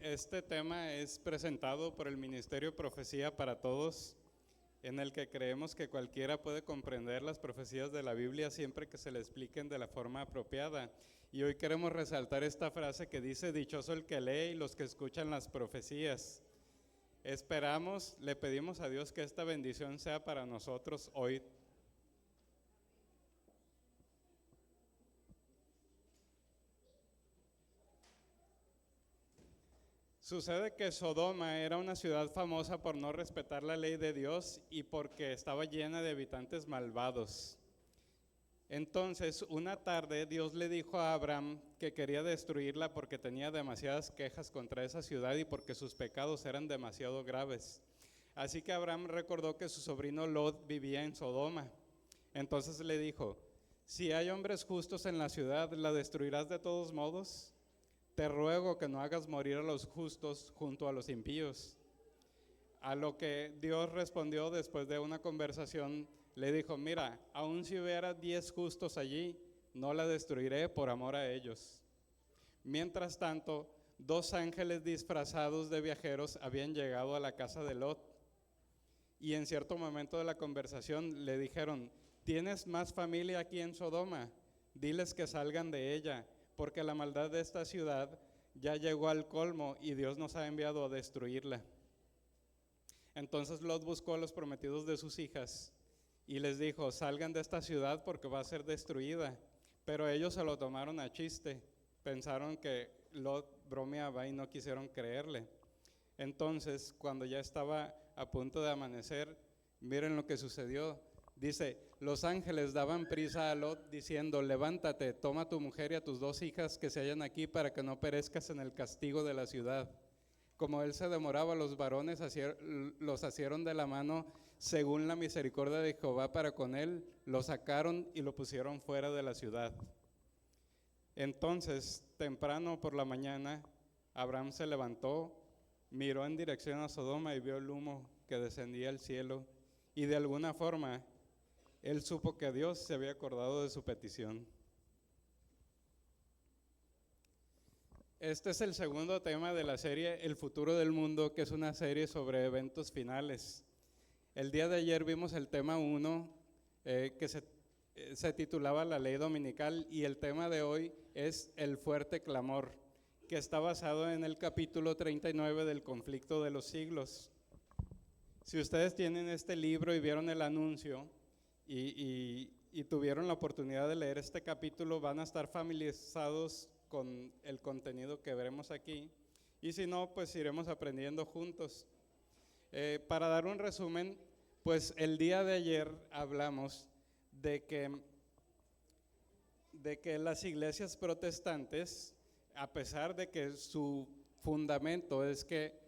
Este tema es presentado por el Ministerio Profecía para Todos, en el que creemos que cualquiera puede comprender las profecías de la Biblia siempre que se le expliquen de la forma apropiada. Y hoy queremos resaltar esta frase que dice: dichoso el que lee y los que escuchan las profecías. Esperamos, le pedimos a Dios que esta bendición sea para nosotros hoy. Sucede que Sodoma era una ciudad famosa por no respetar la ley de Dios y porque estaba llena de habitantes malvados. Entonces, una tarde, Dios le dijo a Abraham que quería destruirla porque tenía demasiadas quejas contra esa ciudad y porque sus pecados eran demasiado graves. Así que Abraham recordó que su sobrino Lot vivía en Sodoma. Entonces le dijo: si hay hombres justos en la ciudad, ¿la destruirás de todos modos? Te ruego que no hagas morir a los justos junto a los impíos. A lo que Dios respondió después de una conversación, le dijo: mira, aun si hubiera 10 justos allí, no la destruiré por amor a ellos. Mientras tanto, 2 ángeles disfrazados de viajeros habían llegado a la casa de Lot. Y en cierto momento de la conversación le dijeron: ¿tienes más familia aquí en Sodoma? Diles que salgan de ella, porque la maldad de esta ciudad ya llegó al colmo y Dios nos ha enviado a destruirla. Entonces Lot buscó a los prometidos de sus hijas y les dijo: salgan de esta ciudad porque va a ser destruida. Pero ellos se lo tomaron a chiste, pensaron que Lot bromeaba y no quisieron creerle. Entonces, cuando ya estaba a punto de amanecer, miren lo que sucedió. Dice: los ángeles daban prisa a Lot diciendo: levántate, toma a tu mujer y a tus 2 hijas que se hallan aquí para que no perezcas en el castigo de la ciudad. Como él se demoraba, los varones los asieron de la mano según la misericordia de Jehová para con él, lo sacaron y lo pusieron fuera de la ciudad. Entonces, temprano por la mañana, Abraham se levantó, miró en dirección a Sodoma y vio el humo que descendía al cielo, y de alguna forma él supo que Dios se había acordado de su petición. Este es el segundo tema de la serie El futuro del mundo, que es una serie sobre eventos finales. El día de ayer vimos el tema 1, que se titulaba La ley dominical, y el tema de hoy es el fuerte clamor, que está basado en el capítulo 39 del conflicto de los siglos. Si ustedes tienen este libro y vieron el anuncio y tuvieron la oportunidad de leer este capítulo, van a estar familiarizados con el contenido que veremos aquí, y si no, pues iremos aprendiendo juntos. Para dar un resumen, pues el día de ayer hablamos de que las iglesias protestantes, a pesar de que su fundamento es que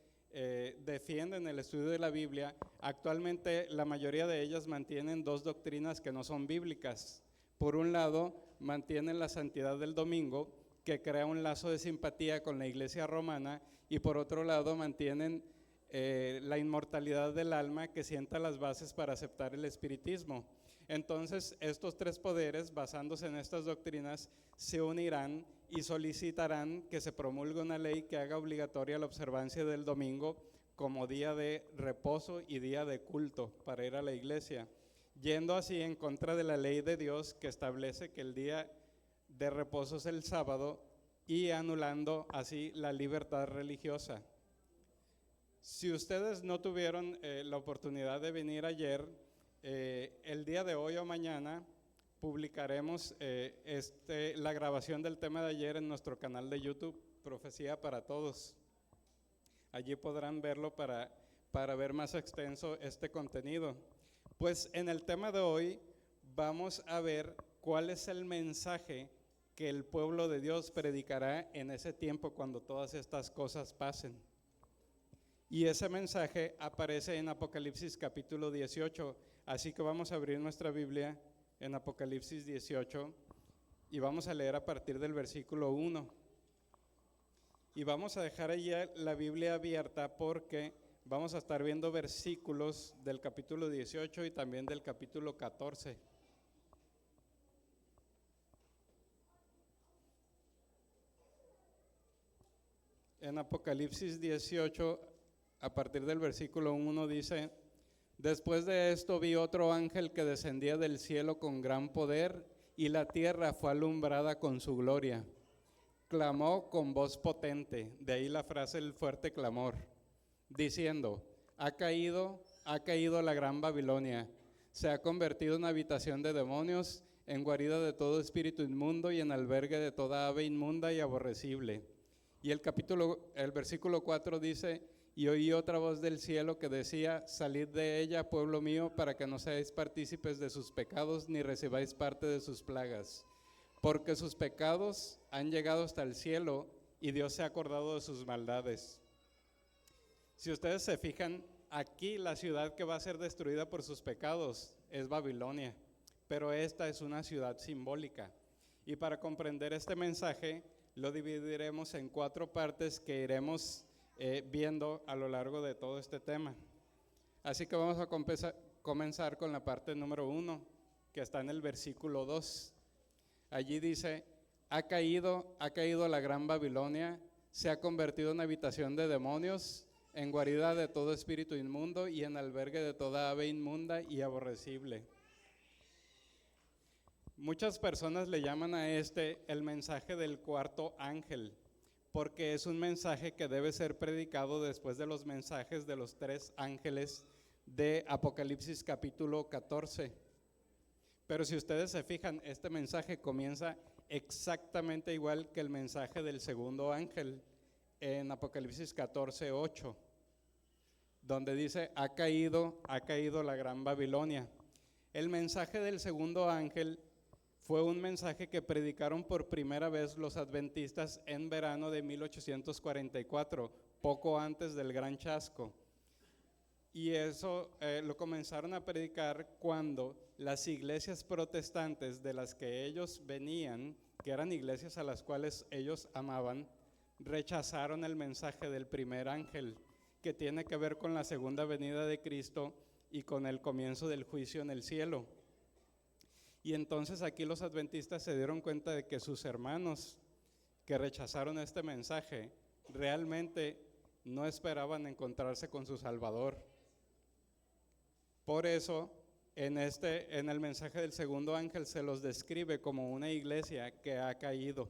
defienden el estudio de la Biblia, actualmente la mayoría de ellas mantienen 2 doctrinas que no son bíblicas. Por un lado, mantienen la santidad del domingo, que crea un lazo de simpatía con la iglesia romana, y por otro lado mantienen la inmortalidad del alma, que sienta las bases para aceptar el espiritismo. Entonces, estos 3 poderes, basándose en estas doctrinas, se unirán y solicitarán que se promulgue una ley que haga obligatoria la observancia del domingo como día de reposo y día de culto para ir a la iglesia, yendo así en contra de la ley de Dios que establece que el día de reposo es el sábado, y anulando así la libertad religiosa. Si ustedes no tuvieron la oportunidad de venir ayer, el día de hoy o mañana publicaremos la grabación del tema de ayer en nuestro canal de YouTube, Profecía para Todos. Allí podrán verlo para ver más extenso este contenido. Pues en el tema de hoy vamos a ver cuál es el mensaje que el pueblo de Dios predicará en ese tiempo cuando todas estas cosas pasen. Y ese mensaje aparece en Apocalipsis capítulo 18, así que vamos a abrir nuestra Biblia en Apocalipsis 18 y vamos a leer a partir del versículo 1. Y vamos a dejar allí la Biblia abierta porque vamos a estar viendo versículos del capítulo 18 y también del capítulo 14. En Apocalipsis 18, a partir del versículo 1 dice: después de esto vi otro ángel que descendía del cielo con gran poder, y la tierra fue alumbrada con su gloria. Clamó con voz potente, de ahí la frase el fuerte clamor, diciendo: ha caído la gran Babilonia, se ha convertido en habitación de demonios, en guarida de todo espíritu inmundo y en albergue de toda ave inmunda y aborrecible. Y el versículo 4 dice: y oí otra voz del cielo que decía: salid de ella, pueblo mío, para que no seáis partícipes de sus pecados, ni recibáis parte de sus plagas. Porque sus pecados han llegado hasta el cielo, y Dios se ha acordado de sus maldades. Si ustedes se fijan, aquí la ciudad que va a ser destruida por sus pecados es Babilonia, pero esta es una ciudad simbólica. Y para comprender este mensaje, lo dividiremos en 4 partes que iremos viendo a lo largo de todo este tema. Así que vamos a comenzar con la parte número 1, que está en el versículo 2. Allí dice: ha caído la gran Babilonia, se ha convertido en habitación de demonios, en guarida de todo espíritu inmundo y en albergue de toda ave inmunda y aborrecible. Muchas personas le llaman a el mensaje del cuarto ángel, porque es un mensaje que debe ser predicado después de los mensajes de los 3 ángeles de Apocalipsis capítulo 14. Pero si ustedes se fijan, este mensaje comienza exactamente igual que el mensaje del segundo ángel en Apocalipsis 14, 8, donde dice: ha caído la gran Babilonia. El mensaje del segundo ángel fue un mensaje que predicaron por primera vez los adventistas en verano de 1844, poco antes del Gran Chasco. Y eso lo comenzaron a predicar cuando las iglesias protestantes de las que ellos venían, que eran iglesias a las cuales ellos amaban, rechazaron el mensaje del primer ángel, que tiene que ver con la segunda venida de Cristo y con el comienzo del juicio en el cielo. Y entonces aquí los adventistas se dieron cuenta de que sus hermanos que rechazaron este mensaje realmente no esperaban encontrarse con su Salvador. Por eso, en el mensaje del segundo ángel se los describe como una iglesia que ha caído.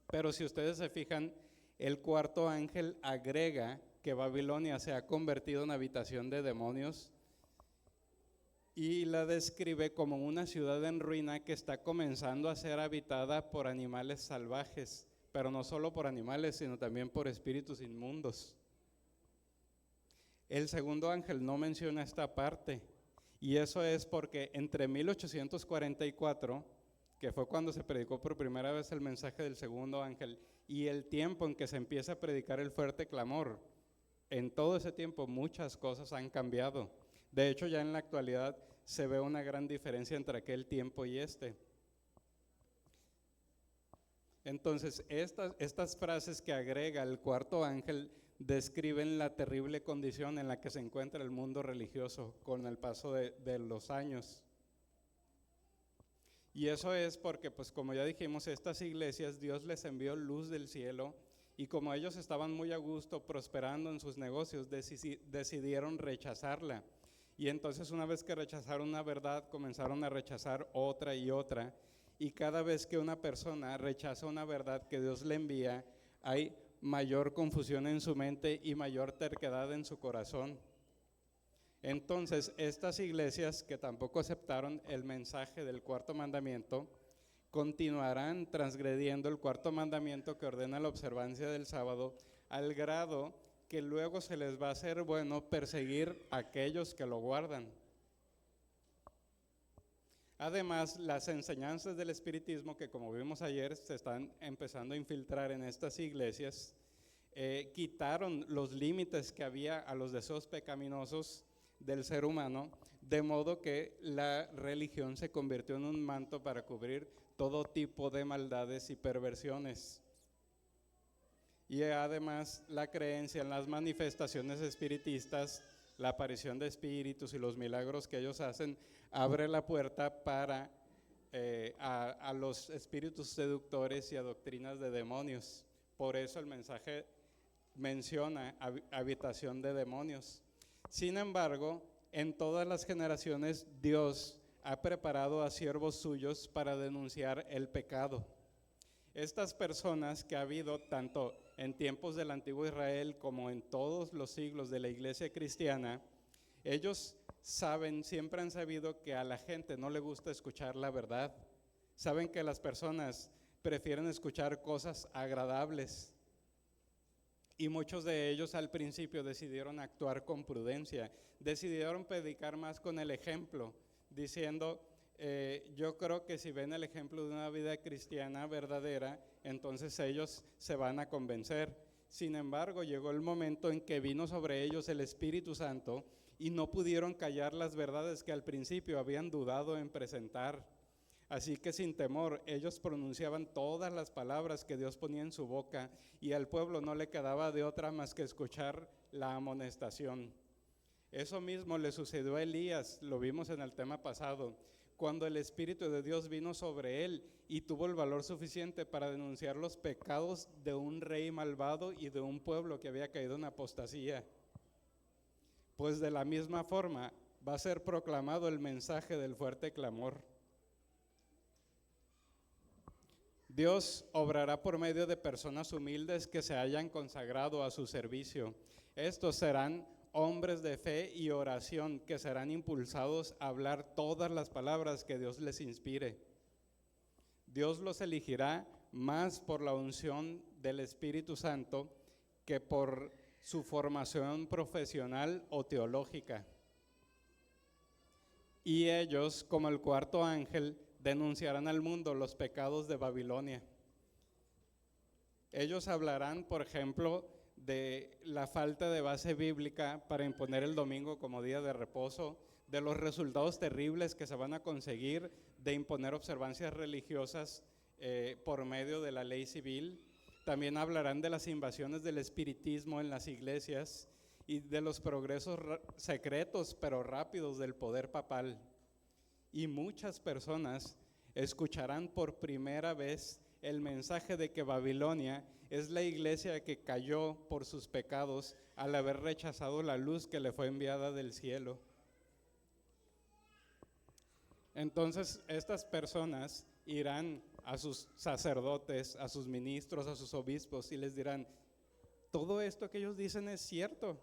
Pero si ustedes se fijan, el cuarto ángel agrega que Babilonia se ha convertido en habitación de demonios y la describe como una ciudad en ruina que está comenzando a ser habitada por animales salvajes, pero no solo por animales, sino también por espíritus inmundos. El segundo ángel no menciona esta parte, y eso es porque entre 1844, que fue cuando se predicó por primera vez el mensaje del segundo ángel, y el tiempo en que se empieza a predicar el fuerte clamor, en todo ese tiempo muchas cosas han cambiado. De hecho, ya en la actualidad se ve una gran diferencia entre aquel tiempo y este. Entonces, estas frases que agrega el cuarto ángel describen la terrible condición en la que se encuentra el mundo religioso con el paso de los años. Y eso es porque, pues como ya dijimos, estas iglesias Dios les envió luz del cielo, y como ellos estaban muy a gusto prosperando en sus negocios, decidieron rechazarla. Y entonces, una vez que rechazaron una verdad, comenzaron a rechazar otra y otra. Y cada vez que una persona rechaza una verdad que Dios le envía, hay mayor confusión en su mente y mayor terquedad en su corazón. Entonces, estas iglesias que tampoco aceptaron el mensaje del cuarto mandamiento, continuarán transgrediendo el cuarto mandamiento que ordena la observancia del sábado, al grado que luego se les va a hacer bueno perseguir a aquellos que lo guardan. Además, las enseñanzas del espiritismo, que como vimos ayer se están empezando a infiltrar en estas iglesias, quitaron los límites que había a los deseos pecaminosos del ser humano, de modo que la religión se convirtió en un manto para cubrir todo tipo de maldades y perversiones. Y además, la creencia en las manifestaciones espiritistas, la aparición de espíritus y los milagros que ellos hacen, abre la puerta para a los espíritus seductores y a doctrinas de demonios. Por eso el mensaje menciona habitación de demonios. Sin embargo, en todas las generaciones Dios ha preparado a siervos suyos para denunciar el pecado. Estas personas que ha habido tanto en tiempos del antiguo Israel como en todos los siglos de la iglesia cristiana, ellos saben, siempre han sabido que a la gente no le gusta escuchar la verdad. Saben que las personas prefieren escuchar cosas agradables. Y muchos de ellos al principio decidieron actuar con prudencia, decidieron predicar más con el ejemplo, diciendo, yo creo que si ven el ejemplo de una vida cristiana verdadera, entonces ellos se van a convencer. Sin embargo, llegó el momento en que vino sobre ellos el Espíritu Santo y no pudieron callar las verdades que al principio habían dudado en presentar. Así que sin temor, ellos pronunciaban todas las palabras que Dios ponía en su boca y al pueblo no le quedaba de otra más que escuchar la amonestación. Eso mismo le sucedió a Elías, lo vimos en el tema pasado, cuando el Espíritu de Dios vino sobre él y tuvo el valor suficiente para denunciar los pecados de un rey malvado y de un pueblo que había caído en apostasía. Pues de la misma forma va a ser proclamado el mensaje del fuerte clamor. Dios obrará por medio de personas humildes que se hayan consagrado a su servicio. Estos serán hombres de fe y oración que serán impulsados a hablar todas las palabras que Dios les inspire. Dios los elegirá más por la unción del Espíritu Santo que por su formación profesional o teológica. Y ellos, como el cuarto ángel, denunciarán al mundo los pecados de Babilonia. Ellos hablarán, por ejemplo, de la falta de base bíblica para imponer el domingo como día de reposo, de los resultados terribles que se van a conseguir de imponer observancias religiosas por medio de la ley civil. También hablarán de las invasiones del espiritismo en las iglesias y de los progresos secretos pero rápidos del poder papal. Y muchas personas escucharán por primera vez el mensaje de que Babilonia es la iglesia que cayó por sus pecados al haber rechazado la luz que le fue enviada del cielo. Entonces estas personas irán a sus sacerdotes, a sus ministros, a sus obispos y les dirán, todo esto que ellos dicen es cierto.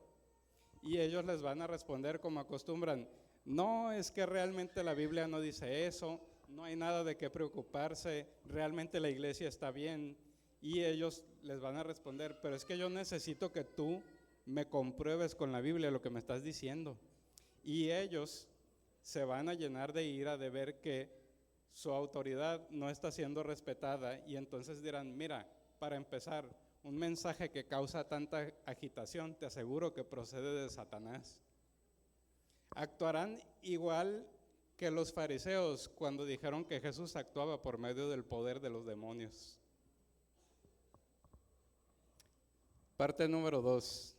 Y ellos les van a responder como acostumbran, no, es que realmente la Biblia no dice eso, no hay nada de qué preocuparse, realmente la iglesia está bien. Y ellos les van a responder, pero es que yo necesito que tú me compruebes con la Biblia lo que me estás diciendo. Y ellos se van a llenar de ira de ver que su autoridad no está siendo respetada y entonces dirán, mira, para empezar, un mensaje que causa tanta agitación, te aseguro que procede de Satanás. Actuarán igual que los fariseos cuando dijeron que Jesús actuaba por medio del poder de los demonios. Parte número 2.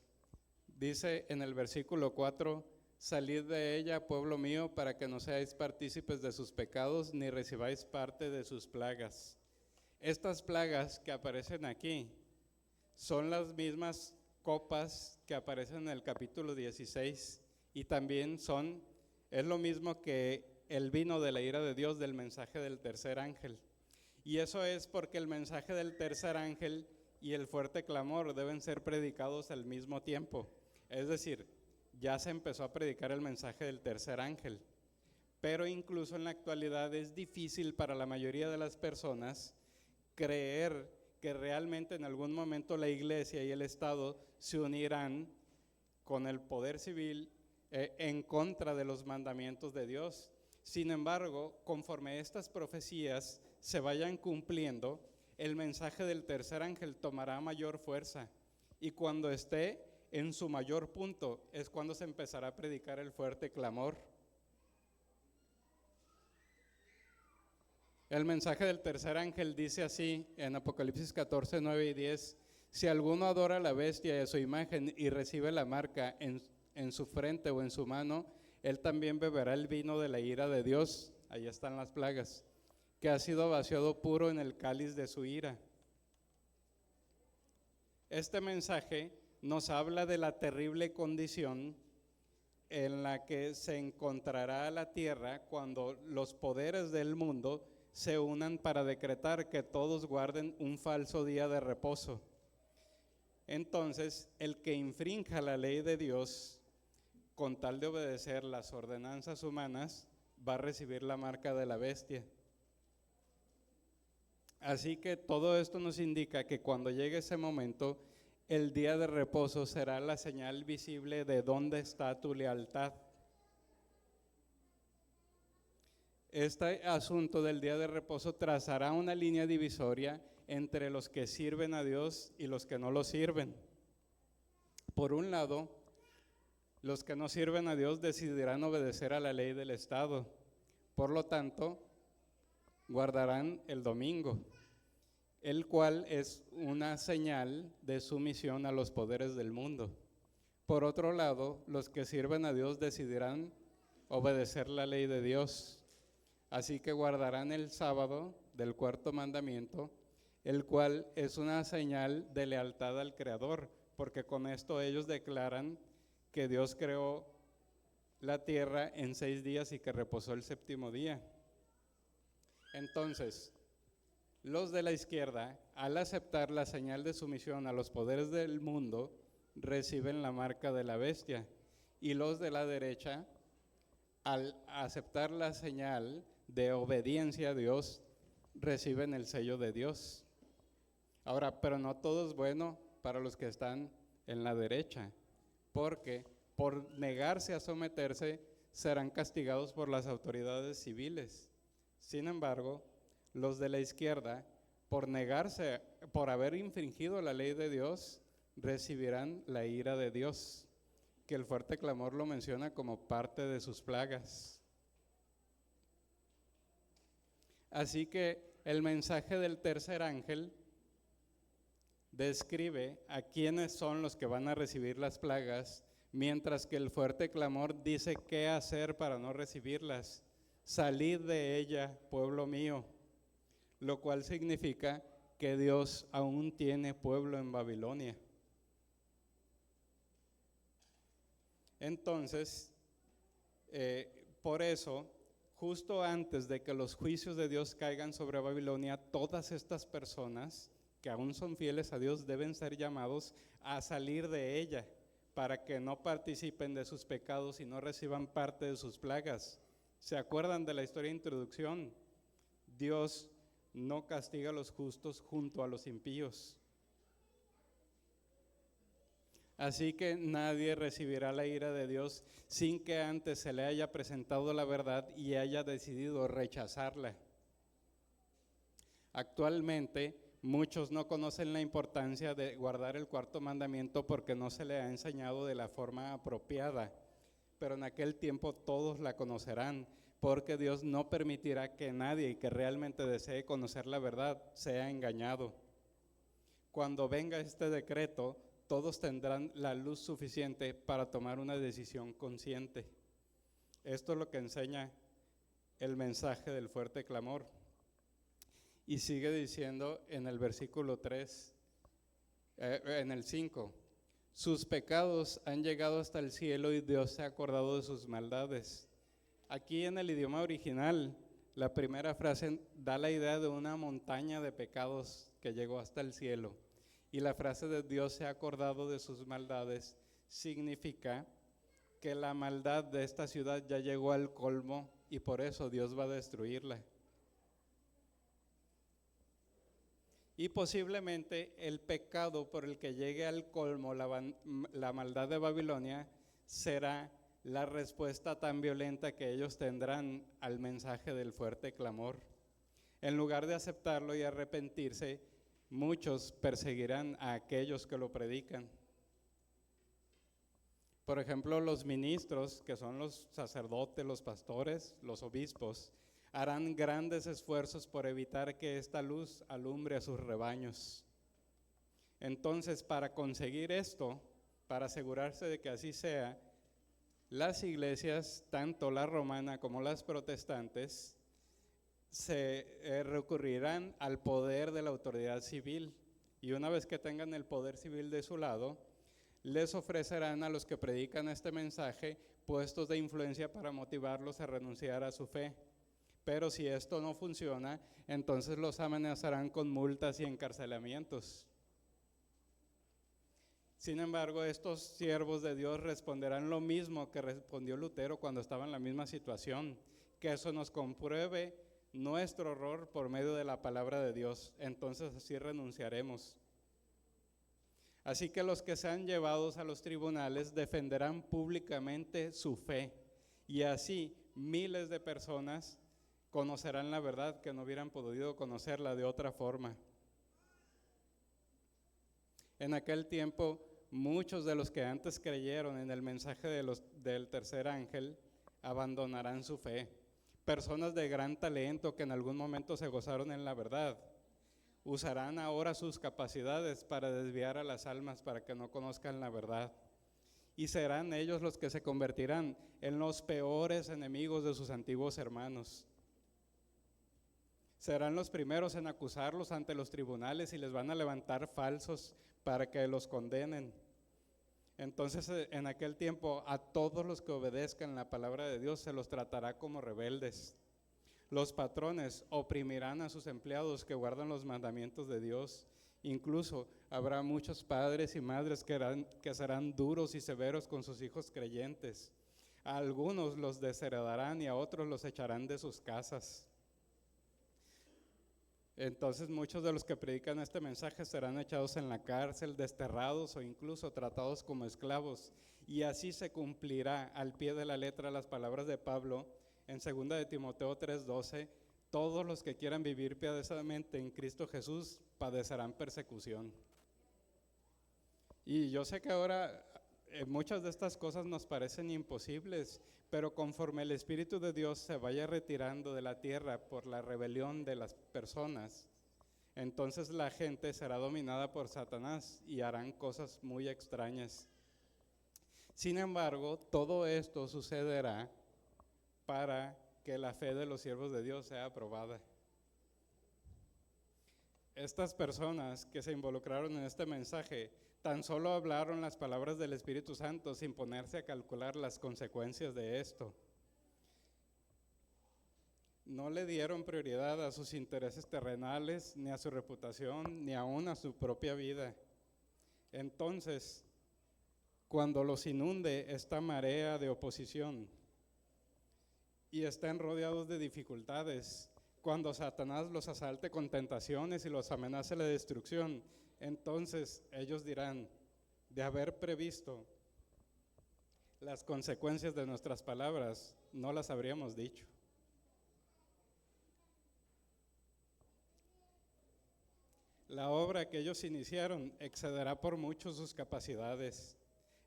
Dice en el versículo 4, salid de ella, pueblo mío, para que no seáis partícipes de sus pecados, ni recibáis parte de sus plagas. Estas plagas que aparecen aquí son las mismas copas que aparecen en el capítulo 16 y también es lo mismo que el vino de la ira de Dios del mensaje del tercer ángel. Y eso es porque el mensaje del tercer ángel y el fuerte clamor deben ser predicados al mismo tiempo. Es decir, ya se empezó a predicar el mensaje del tercer ángel, pero incluso en la actualidad es difícil para la mayoría de las personas creer que realmente en algún momento la iglesia y el Estado se unirán con el poder civil en contra de los mandamientos de Dios. Sin embargo, conforme estas profecías se vayan cumpliendo, el mensaje del tercer ángel tomará mayor fuerza y cuando esté en su mayor punto es cuando se empezará a predicar el fuerte clamor. El mensaje del tercer ángel dice así en Apocalipsis 14, 9 y 10, si alguno adora a la bestia y a su imagen y recibe la marca en su frente o en su mano, él también beberá el vino de la ira de Dios, ahí están las plagas, que ha sido vaciado puro en el cáliz de su ira. Este mensaje nos habla de la terrible condición en la que se encontrará la tierra cuando los poderes del mundo se unan para decretar que todos guarden un falso día de reposo. Entonces, el que infrinja la ley de Dios con tal de obedecer las ordenanzas humanas va a recibir la marca de la bestia. Así que todo esto nos indica que cuando llegue ese momento, el día de reposo será la señal visible de dónde está tu lealtad. Este asunto del día de reposo trazará una línea divisoria entre los que sirven a Dios y los que no lo sirven. Por un lado, los que no sirven a Dios decidirán obedecer a la ley del Estado. Por lo tanto, guardarán el domingo, el cual es una señal de sumisión a los poderes del mundo. Por otro lado, los que sirven a Dios decidirán obedecer la ley de Dios. Así que guardarán el sábado del cuarto mandamiento, el cual es una señal de lealtad al Creador, porque con esto ellos declaran que Dios creó la tierra en 6 días y que reposó el séptimo día. Entonces, los de la izquierda, al aceptar la señal de sumisión a los poderes del mundo, reciben la marca de la bestia. Y los de la derecha, al aceptar la señal de obediencia a Dios, reciben el sello de Dios. Ahora, pero no todo es bueno para los que están en la derecha, porque por negarse a someterse serán castigados por las autoridades civiles. Sin embargo, los de la izquierda, por negarse, por haber infringido la ley de Dios, recibirán la ira de Dios, que el fuerte clamor lo menciona como parte de sus plagas. Así que el mensaje del tercer ángel describe a quiénes son los que van a recibir las plagas, mientras que el fuerte clamor dice qué hacer para no recibirlas. Salid de ella, pueblo mío, lo cual significa que Dios aún tiene pueblo en Babilonia. Entonces, por eso, justo antes de que los juicios de Dios caigan sobre Babilonia, todas estas personas que aún son fieles a Dios deben ser llamados a salir de ella para que no participen de sus pecados y no reciban parte de sus plagas. ¿Se acuerdan de la historia de introducción? Dios no castiga a los justos junto a los impíos. Así que nadie recibirá la ira de Dios sin que antes se le haya presentado la verdad y haya decidido rechazarla. Actualmente, muchos no conocen la importancia de guardar el cuarto mandamiento porque no se le ha enseñado de la forma apropiada. Pero en aquel tiempo todos la conocerán, porque Dios no permitirá que nadie que realmente desee conocer la verdad sea engañado. Cuando venga este decreto, todos tendrán la luz suficiente para tomar una decisión consciente. Esto es lo que enseña el mensaje del fuerte clamor. Y sigue diciendo en el versículo 3, en el 5, sus pecados han llegado hasta el cielo y Dios se ha acordado de sus maldades. Aquí en el idioma original, la primera frase da la idea de una montaña de pecados que llegó hasta el cielo. Y la frase de Dios se ha acordado de sus maldades significa que la maldad de esta ciudad ya llegó al colmo y por eso Dios va a destruirla. Y posiblemente el pecado por el que llegue al colmo la maldad de Babilonia será la respuesta tan violenta que ellos tendrán al mensaje del fuerte clamor. En lugar de aceptarlo y arrepentirse, muchos perseguirán a aquellos que lo predican. Por ejemplo, los ministros, que son los sacerdotes, los pastores, los obispos, harán grandes esfuerzos por evitar que esta luz alumbre a sus rebaños. Entonces, para conseguir esto, para asegurarse de que así sea, las iglesias, tanto la romana como las protestantes, se recurrirán al poder de la autoridad civil Y una vez que tengan el poder civil de su lado, les ofrecerán a los que predican este mensaje puestos de influencia para motivarlos a renunciar a su fe. Pero si esto no funciona, entonces los amenazarán con multas y encarcelamientos. Sin embargo, estos siervos de Dios responderán lo mismo que respondió Lutero cuando estaba en la misma situación, que eso nos compruebe nuestro error por medio de la palabra de Dios, entonces así renunciaremos. Así que los que sean llevados a los tribunales defenderán públicamente su fe, y así miles de personas conocerán la verdad que no hubieran podido conocerla de otra forma. En aquel tiempo, muchos de los que antes creyeron en el mensaje del tercer ángel abandonarán su fe. Personas de gran talento que en algún momento se gozaron en la verdad, usarán ahora sus capacidades para desviar a las almas para que no conozcan la verdad. Y serán ellos los que se convertirán en los peores enemigos de sus antiguos hermanos. Serán los primeros en acusarlos ante los tribunales y les van a levantar falsos para que los condenen. Entonces, en aquel tiempo, a todos los que obedezcan la palabra de Dios se los tratará como rebeldes. Los patrones oprimirán a sus empleados que guardan los mandamientos de Dios. Incluso habrá muchos padres y madres que serán duros y severos con sus hijos creyentes. A algunos los desheredarán y a otros los echarán de sus casas. Entonces muchos de los que predican este mensaje serán echados en la cárcel, desterrados o incluso tratados como esclavos. Y así se cumplirá al pie de la letra las palabras de Pablo en 2 de Timoteo 3:12, todos los que quieran vivir piadosamente en Cristo Jesús padecerán persecución. Y yo sé que ahora muchas de estas cosas nos parecen imposibles, pero conforme el Espíritu de Dios se vaya retirando de la tierra por la rebelión de las personas, entonces la gente será dominada por Satanás y harán cosas muy extrañas. Sin embargo, todo esto sucederá para que la fe de los siervos de Dios sea aprobada. Estas personas que se involucraron en este mensaje tan solo hablaron las palabras del Espíritu Santo sin ponerse a calcular las consecuencias de esto. No le dieron prioridad a sus intereses terrenales, ni a su reputación, ni aún a su propia vida. Entonces, cuando los inunde esta marea de oposición y estén rodeados de dificultades, cuando Satanás los asalte con tentaciones y los amenace la destrucción, entonces ellos dirán, de haber previsto las consecuencias de nuestras palabras, no las habríamos dicho. La obra que ellos iniciaron excederá por mucho sus capacidades.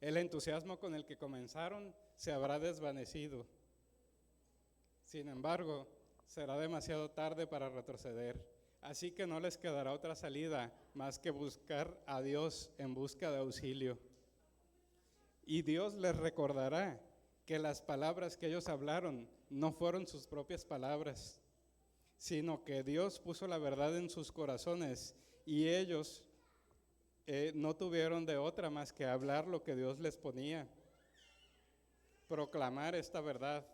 El entusiasmo con el que comenzaron se habrá desvanecido. Sin embargo, será demasiado tarde para retroceder. Así que no les quedará otra salida más que buscar a Dios en busca de auxilio. Y Dios les recordará que las palabras que ellos hablaron no fueron sus propias palabras, sino que Dios puso la verdad en sus corazones y ellos no tuvieron de otra más que hablar lo que Dios les ponía, proclamar esta verdad.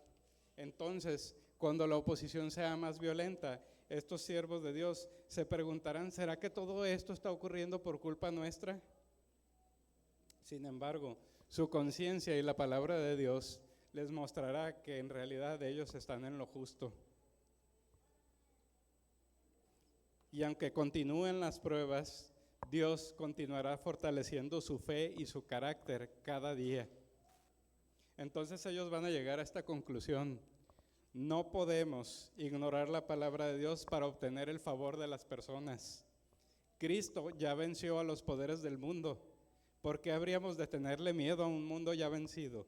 Entonces, cuando la oposición sea más violenta, estos siervos de Dios se preguntarán, ¿será que todo esto está ocurriendo por culpa nuestra? Sin embargo, su conciencia y la palabra de Dios les mostrará que en realidad ellos están en lo justo. Y aunque continúen las pruebas, Dios continuará fortaleciendo su fe y su carácter cada día. Entonces ellos van a llegar a esta conclusión: no podemos ignorar la palabra de Dios para obtener el favor de las personas. Cristo ya venció a los poderes del mundo. ¿Por qué habríamos de tenerle miedo a un mundo ya vencido?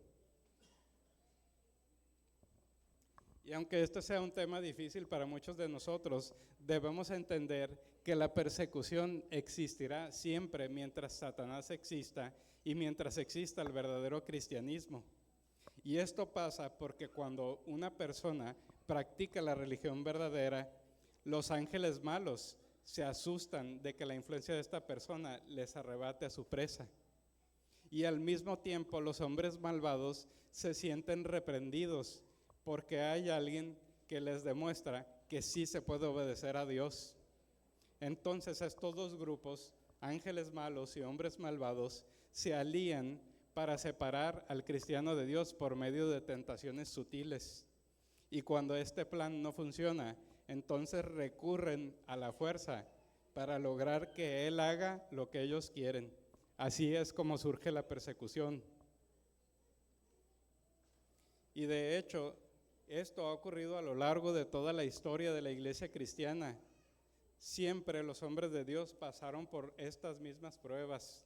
Y aunque esto sea un tema difícil para muchos de nosotros, debemos entender que la persecución existirá siempre mientras Satanás exista y mientras exista el verdadero cristianismo. Y esto pasa porque cuando una persona practica la religión verdadera, los ángeles malos se asustan de que la influencia de esta persona les arrebate a su presa. Y al mismo tiempo los hombres malvados se sienten reprendidos porque hay alguien que les demuestra que sí se puede obedecer a Dios. Entonces estos dos grupos, ángeles malos y hombres malvados, se alían para separar al cristiano de Dios por medio de tentaciones sutiles. Y cuando este plan no funciona, entonces recurren a la fuerza para lograr que Él haga lo que ellos quieren. Así es como surge la persecución. Y de hecho, esto ha ocurrido a lo largo de toda la historia de la iglesia cristiana. Siempre los hombres de Dios pasaron por estas mismas pruebas.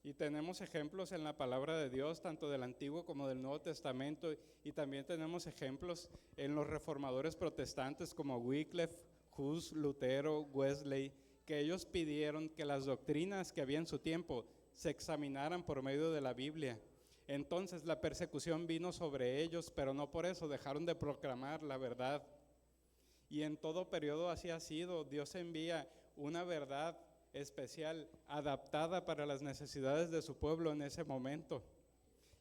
Y tenemos ejemplos en la palabra de Dios, tanto del Antiguo como del Nuevo Testamento, y también tenemos ejemplos en los reformadores protestantes como Wycliffe, Hus, Lutero, Wesley, que ellos pidieron que las doctrinas que había en su tiempo se examinaran por medio de la Biblia. Entonces la persecución vino sobre ellos, pero no por eso dejaron de proclamar la verdad. Y en todo periodo así ha sido. Dios envía una verdad especial, adaptada para las necesidades de su pueblo en ese momento.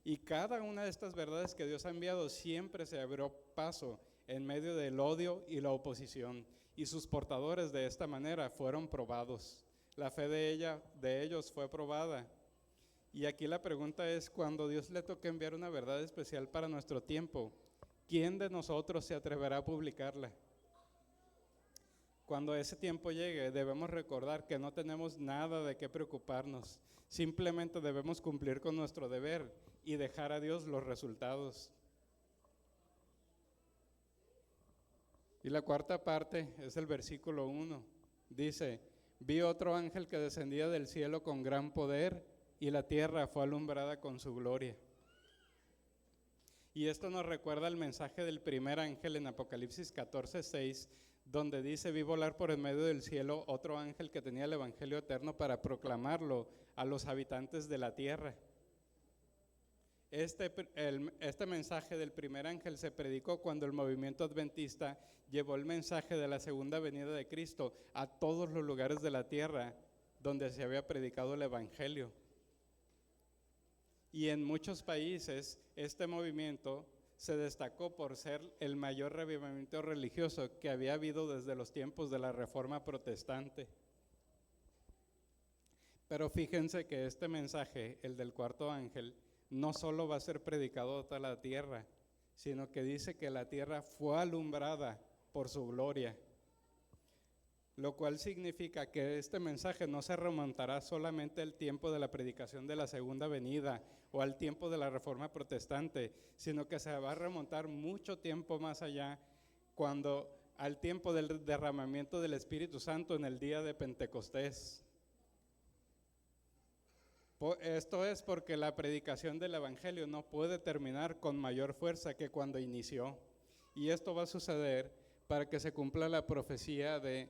Y cada una de estas verdades que Dios ha enviado siempre se abrió paso en medio del odio y la oposición. Y sus portadores de esta manera fueron probados. La fe de ellos fue probada. Y aquí la pregunta es, cuando Dios le toque enviar una verdad especial para nuestro tiempo, ¿quién de nosotros se atreverá a publicarla? Cuando ese tiempo llegue, debemos recordar que no tenemos nada de qué preocuparnos. Simplemente debemos cumplir con nuestro deber y dejar a Dios los resultados. Y la cuarta parte es el versículo 1. Dice, vi otro ángel que descendía del cielo con gran poder y la tierra fue alumbrada con su gloria. Y esto nos recuerda el mensaje del primer ángel en Apocalipsis 14:6, donde dice, vi volar por en medio del cielo otro ángel que tenía el evangelio eterno para proclamarlo a los habitantes de la tierra. Este mensaje del primer ángel se predicó cuando el movimiento adventista llevó el mensaje de la segunda venida de Cristo a todos los lugares de la tierra donde se había predicado el evangelio. Y en muchos países este movimiento se destacó por ser el mayor revivimiento religioso que había habido desde los tiempos de la Reforma Protestante. Pero fíjense que este mensaje, el del cuarto ángel, no solo va a ser predicado a toda la tierra, sino que dice que la tierra fue alumbrada por su gloria. Lo cual significa que este mensaje no se remontará solamente al tiempo de la predicación de la segunda venida o al tiempo de la Reforma Protestante, sino que se va a remontar mucho tiempo más allá, al tiempo del derramamiento del Espíritu Santo en el día de Pentecostés. Esto es porque la predicación del Evangelio no puede terminar con mayor fuerza que cuando inició. Y esto va a suceder para que se cumpla la profecía de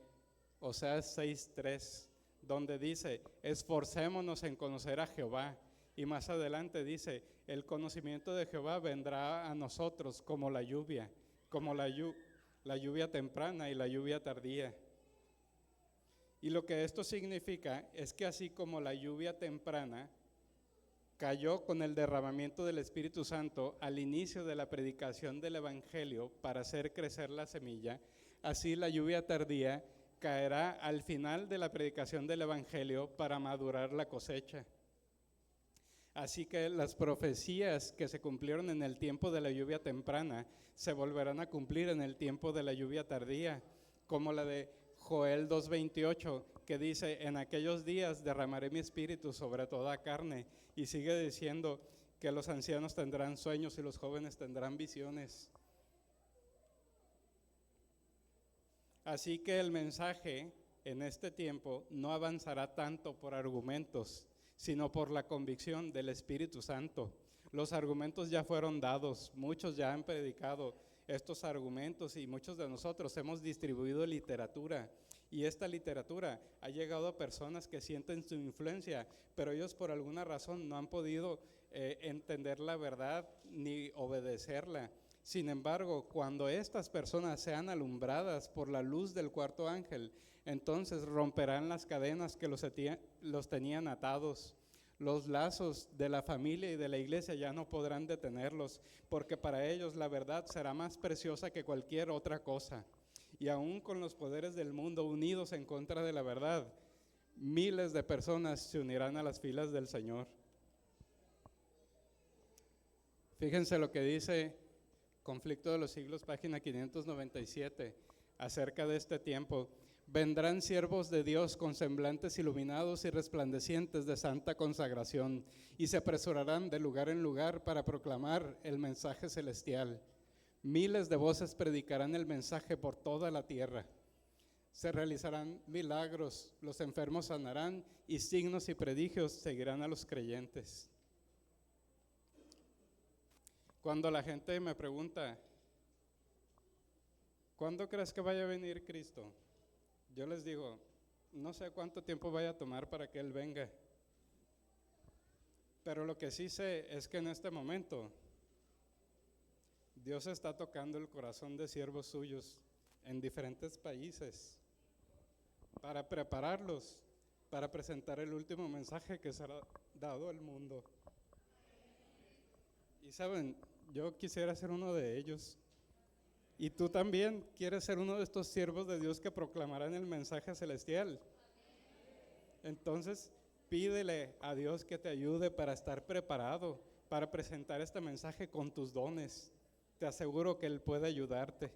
Oseas 6:3, donde dice, esforcémonos en conocer a Jehová. Y más adelante dice, el conocimiento de Jehová vendrá a nosotros como la lluvia, como la lluvia temprana y la lluvia tardía. Y lo que esto significa es que así como la lluvia temprana cayó con el derramamiento del Espíritu Santo al inicio de la predicación del Evangelio para hacer crecer la semilla, así la lluvia tardía caerá al final de la predicación del Evangelio para madurar la cosecha. Así que las profecías que se cumplieron en el tiempo de la lluvia temprana se volverán a cumplir en el tiempo de la lluvia tardía, como la de Joel 2:28, que dice, en aquellos días derramaré mi espíritu sobre toda carne, y sigue diciendo que los ancianos tendrán sueños y los jóvenes tendrán visiones. Así que el mensaje en este tiempo no avanzará tanto por argumentos, sino por la convicción del Espíritu Santo. Los argumentos ya fueron dados, muchos ya han predicado estos argumentos y muchos de nosotros hemos distribuido literatura. Y esta literatura ha llegado a personas que sienten su influencia, pero ellos por alguna razón no han podido entender la verdad ni obedecerla. Sin embargo, cuando estas personas sean alumbradas por la luz del cuarto ángel, entonces romperán las cadenas que los tenían atados. Los lazos de la familia y de la iglesia ya no podrán detenerlos, porque para ellos la verdad será más preciosa que cualquier otra cosa. Y aún con los poderes del mundo unidos en contra de la verdad, miles de personas se unirán a las filas del Señor. Fíjense lo que dice Conflicto de los Siglos, página 597, acerca de este tiempo. Vendrán siervos de Dios con semblantes iluminados y resplandecientes de santa consagración, y se apresurarán de lugar en lugar para proclamar el mensaje celestial. Miles de voces predicarán el mensaje por toda la tierra. Se realizarán milagros, los enfermos sanarán y signos y prodigios seguirán a los creyentes. Cuando la gente me pregunta, ¿cuándo crees que vaya a venir Cristo? Yo les digo, no sé cuánto tiempo vaya a tomar para que Él venga. Pero lo que sí sé es que en este momento Dios está tocando el corazón de siervos suyos en diferentes países para prepararlos para presentar el último mensaje que será dado al mundo. Y saben, yo quisiera ser uno de ellos. Y tú también quieres ser uno de estos siervos de Dios que proclamarán el mensaje celestial. Entonces, pídele a Dios que te ayude para estar preparado, para presentar este mensaje con tus dones. Te aseguro que Él puede ayudarte.